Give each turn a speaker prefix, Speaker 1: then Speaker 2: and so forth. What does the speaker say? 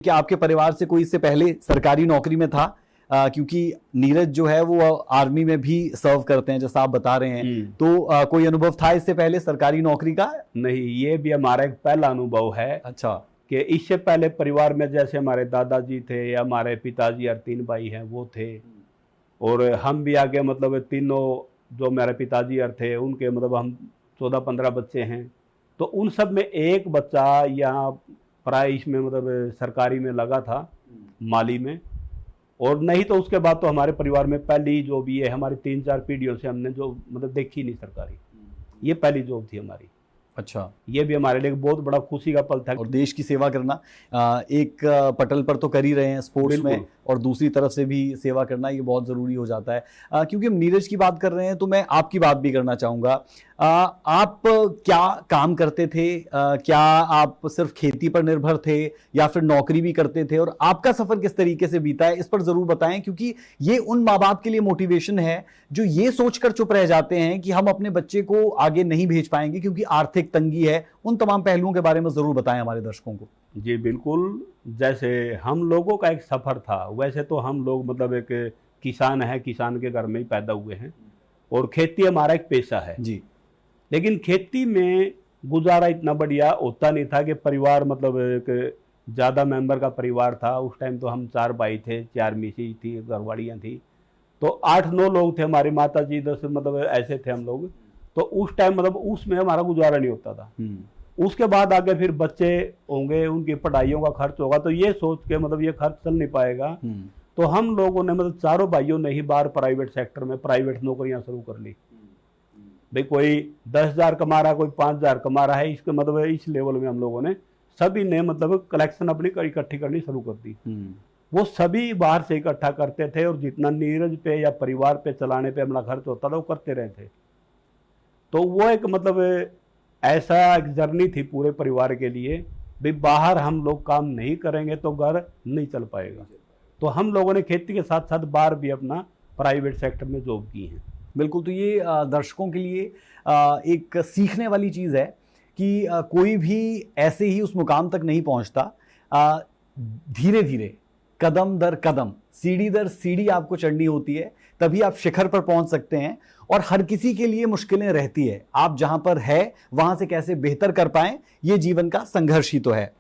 Speaker 1: क्या आपके परिवार से कोई इससे पहले सरकारी नौकरी में था? क्योंकि नीरज जो है वो आर्मी में भी सर्व करते हैं जैसा आप बता रहे हैं, तो कोई अनुभव था इससे पहले सरकारी नौकरी का?
Speaker 2: नहीं, ये भी हमारा एक पहला अनुभव है।
Speaker 1: अच्छा।
Speaker 2: कि इससे पहले परिवार में जैसे हमारे दादाजी थे या हमारे पिताजी और 3 भाई हैं वो थे, और हम भी आगे मतलब तीनों जो मेरे पिताजी और थे उनके मतलब हम 14-15 बच्चे हैं, तो उन सब में एक बच्चा यहाँ प्राय इसमें मतलब सरकारी में लगा था, माली में। और नहीं तो उसके बाद तो हमारे परिवार में पहली जॉब ये हमारी 3-4 पीढ़ियों से हमने जो मतलब देखी नहीं सरकारी, ये पहली जॉब थी हमारी।
Speaker 1: अच्छा।
Speaker 2: ये भी हमारे लिए बहुत बड़ा खुशी का पल था।
Speaker 1: और देश की सेवा करना एक पटल पर तो कर ही रहे हैं स्पोर्ट्स में, और दूसरी तरफ से भी सेवा करना ये बहुत ज़रूरी हो जाता है। क्योंकि हम नीरज की बात कर रहे हैं तो मैं आपकी बात भी करना चाहूँगा। आप क्या काम करते थे? क्या आप सिर्फ खेती पर निर्भर थे या फिर नौकरी भी करते थे, और आपका सफ़र किस तरीके से बीता है इस पर ज़रूर बताएं, क्योंकि ये उन माँ बाप के लिए मोटिवेशन है जो ये सोचकर चुप रह जाते हैं कि हम अपने बच्चे को आगे नहीं भेज पाएंगे क्योंकि आर्थिक तंगी है। उन तमाम पहलुओं के बारे में ज़रूर बताएं हमारे दर्शकों को।
Speaker 2: जी बिल्कुल, जैसे हम लोगों का एक सफ़र था, वैसे तो हम लोग मतलब एक किसान है, किसान के घर में ही पैदा हुए हैं और खेती हमारा एक पेशा है
Speaker 1: जी।
Speaker 2: लेकिन खेती में गुजारा इतना बढ़िया होता नहीं था कि परिवार मतलब एक ज़्यादा मेंबर का परिवार था। उस टाइम तो हम 4 भाई थे, 4 मिसी थी, घरवाड़ियाँ थी, तो 8-9 लोग थे, हमारी माता जी 10 मतलब ऐसे थे हम लोग। तो उस टाइम मतलब उसमें हमारा गुजारा नहीं होता था। उसके बाद आगे फिर बच्चे होंगे, उनकी पढ़ाइयों का खर्च होगा, तो ये सोच के मतलब ये खर्च चल नहीं पाएगा, तो हम लोगों ने मतलब चारों भाइयों ने ही बाहर प्राइवेट सेक्टर में प्राइवेट नौकरियां शुरू कर ली। भाई कोई 10,000 कमा रहा है, कोई 5,000 कमा रहा है, इसके मतलब इस लेवल में हम लोगों ने सभी ने मतलब कलेक्शन अपनी इकट्ठी करनी शुरू कर दी। वो सभी बाहर से इकट्ठा करते थे और जितना नीरज पे या परिवार पे चलाने पे अपना खर्च होता था वो करते रहे थे। तो वो एक मतलब ऐसा एक जर्नी थी पूरे परिवार के लिए, भाई बाहर हम लोग काम नहीं करेंगे तो घर नहीं चल पाएगा। तो हम लोगों ने खेती के साथ साथ बाहर भी अपना प्राइवेट सेक्टर में जॉब की है।
Speaker 1: बिल्कुल, तो ये दर्शकों के लिए एक सीखने वाली चीज़ है कि कोई भी ऐसे ही उस मुकाम तक नहीं पहुंचता। धीरे धीरे, कदम दर कदम, सीढ़ी दर सीढ़ी आपको चढ़नी होती है, तभी आप शिखर पर पहुंच सकते हैं। और हर किसी के लिए मुश्किलें रहती है, आप जहां पर है वहां से कैसे बेहतर कर पाएं, ये जीवन का संघर्ष ही तो है।